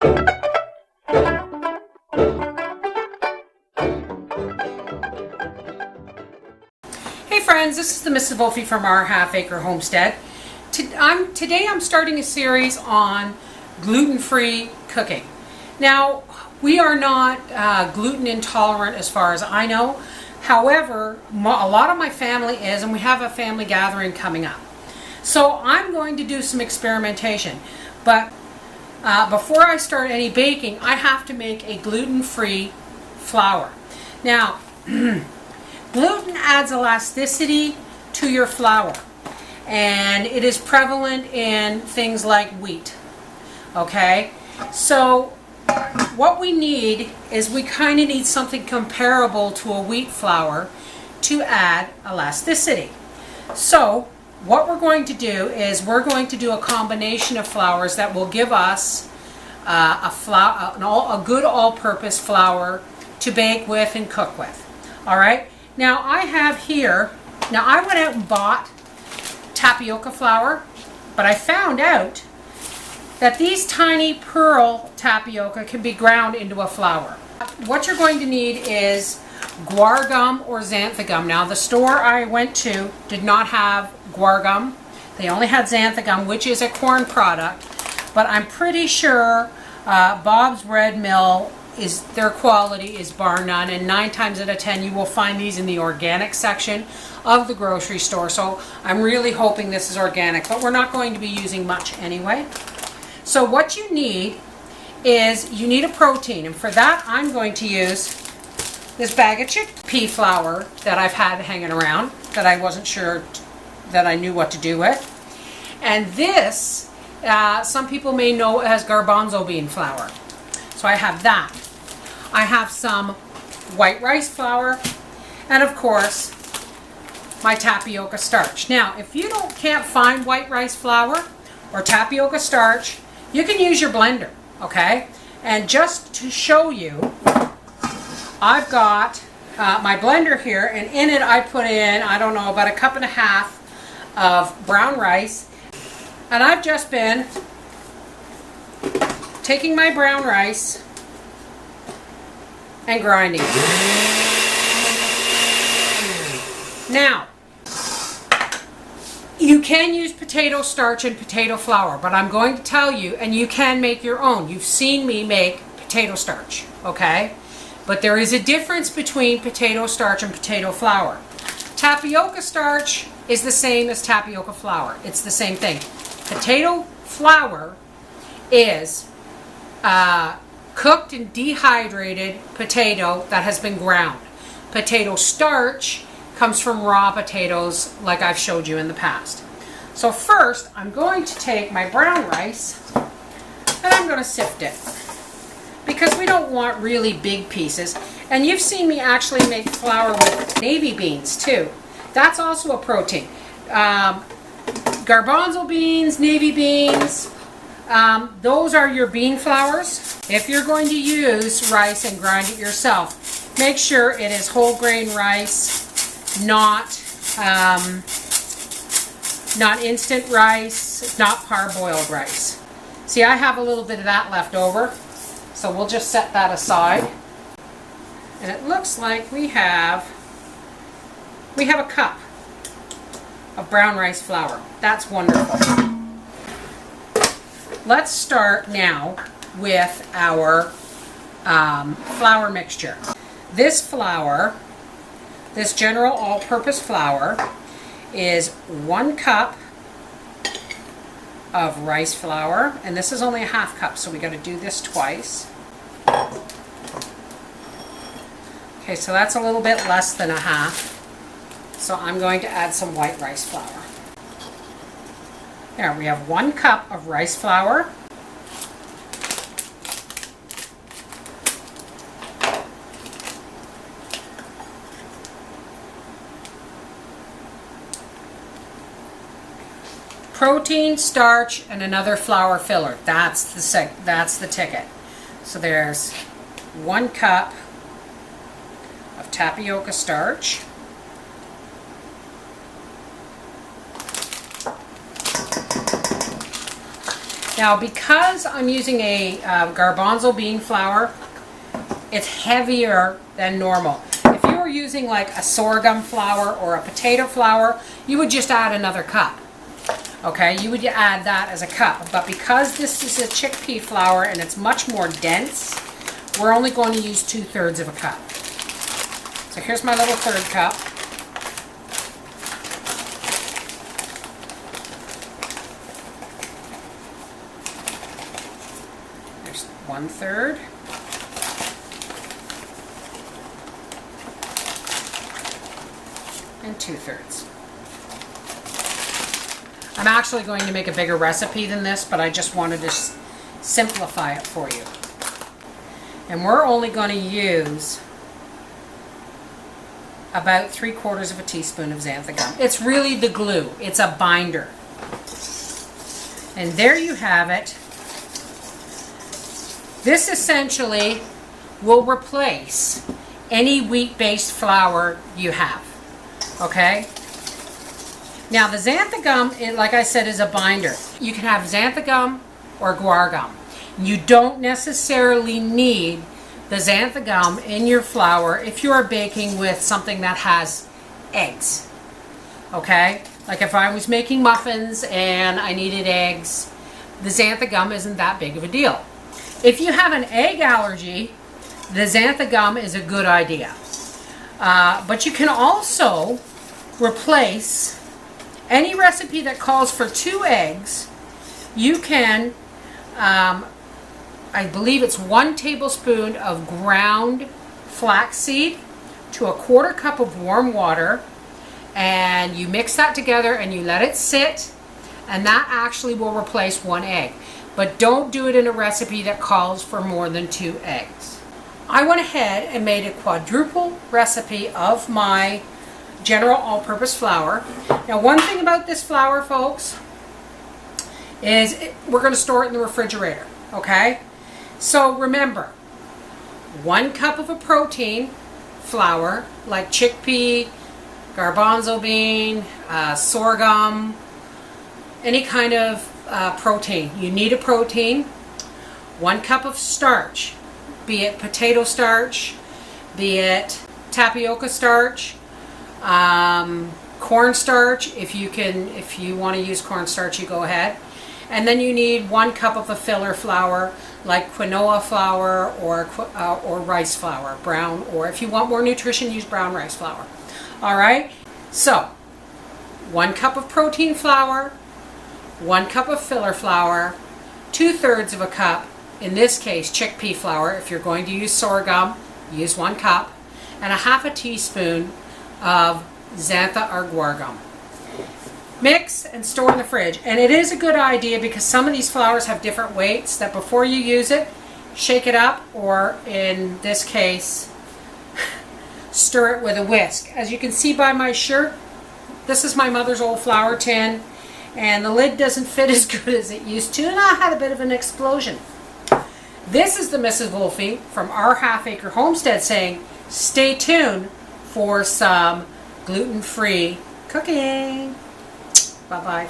Hey friends, this is the MrsVolfie from our half-acre homestead. Today I'm starting a series on gluten-free cooking. Now, we are not gluten intolerant as far as I know. However, a lot of my family is, and we have a family gathering coming up. So I'm going to do some experimentation. But before I start any baking, I have to make a gluten-free flour. Now, gluten adds elasticity to your flour, and it is prevalent in things like wheat. Okay, so what we need is we kind of need something comparable to a wheat flour to add elasticity. So what we're going to do is we're going to do a combination of flours that will give us a good all-purpose flour to bake with and cook with. All right. Now I have here, I went out and bought tapioca flour, but I found out that these tiny pearl tapioca can be ground into a flour. What you're going to need is guar gum or xanthan gum. Now the store I went to did not have guar gum. They only had xanthan gum, which is a corn product, but I'm pretty sure Bob's Red Mill their quality is bar none, and 9 times out of 10 you will find these in the organic section of the grocery store. So I'm really hoping this is organic, but we're not going to be using much anyway. So what you need is you need a protein, and for that I'm going to use this bag of chickpea flour that I've had hanging around that I wasn't sure that I knew what to do with. And this, some people may know as garbanzo bean flour. So I have that. I have some white rice flour, and of course my tapioca starch. Now if you can't find white rice flour or tapioca starch, you can use your blender, okay? And just to show you, I've got my blender here, and in it I put in, I don't know, about 1.5 cups of brown rice, and I've just been taking my brown rice and grinding it. Now, you can use potato starch and potato flour, but I'm going to tell you, and you can make your own. You've seen me make potato starch, okay? But there is a difference between potato starch and potato flour. Tapioca starch is the same as tapioca flour. It's the same thing. Potato flour is cooked and dehydrated potato that has been ground. Potato starch comes from raw potatoes like I've showed you in the past. So first I'm going to take my brown rice and I'm going to sift it, because we don't want really big pieces. And you've seen me actually make flour with navy beans too. That's also a protein. Garbanzo beans, navy beans, those are your bean flours. If you're going to use rice and grind it yourself, make sure it is whole grain rice, not instant rice, not parboiled rice. See, I have a little bit of that left over, so we'll just set that aside. And it looks like we have a cup of brown rice flour. That's wonderful. Let's start now with our flour mixture. This flour, this general all-purpose flour, is 1 cup of rice flour, and this is only 1/2 cup, so we got to do this twice. Okay, so that's a little bit less than 1/2. So I'm going to add some white rice flour. There, we have 1 cup of rice flour. Protein, starch, and another flour filler. That's the ticket. So there's 1 cup of tapioca starch. Now, because I'm using a garbanzo bean flour, it's heavier than normal. If you were using like a sorghum flour or a potato flour, you would just add another cup. Okay, you would add that as a cup. But because this is a chickpea flour and it's much more dense, we're only going to use 2/3 of a cup. So here's my little third cup. There's 1/3. And 2/3. I'm actually going to make a bigger recipe than this, but I just wanted to simplify it for you. And we're only going to use about 3/4 of a teaspoon of xanthan gum. It's really the glue. It's a binder. And there you have it. This essentially will replace any wheat-based flour you have. Okay? Now the xanthan gum, like I said, is a binder. You can have xanthan gum or guar gum. You don't necessarily need the xanthan gum in your flour if you are baking with something that has eggs. Okay? Like if I was making muffins and I needed eggs, the xanthan gum isn't that big of a deal. If you have an egg allergy, the xanthan gum is a good idea. But you can also replace any recipe that calls for 2 eggs. You can, I believe it's 1 tablespoon of ground flaxseed to a 1/4 cup of warm water, and you mix that together and you let it sit, and that actually will replace 1 egg. But don't do it in a recipe that calls for more than 2 eggs. I went ahead and made a quadruple recipe of my general all-purpose flour. Now, one thing about this flour, folks, is we're going to store it in the refrigerator, okay? So remember, 1 cup of a protein flour, like chickpea, garbanzo bean, sorghum, any kind of protein. You need a protein. 1 cup of starch, be it potato starch, be it tapioca starch, cornstarch. If you want to use cornstarch, you go ahead. And then you need 1 cup of a filler flour, like quinoa flour or rice flour, brown, or if you want more nutrition, use brown rice flour. All right. So 1 cup of protein flour, 1 cup of filler flour, 2/3 of a cup, in this case chickpea flour. If you're going to use sorghum, use 1 cup, and a 1/2 teaspoon of xanthan or guar gum. Mix and store in the fridge. And it is a good idea, because some of these flours have different weights, that before you use it, shake it up, or in this case, stir it with a whisk. As you can see by my shirt, this is my mother's old flour tin, and the lid doesn't fit as good as it used to, and I had a bit of an explosion. This is the Mrs. Wolfie from our half-acre homestead saying, stay tuned for some gluten-free cooking. Bye-bye.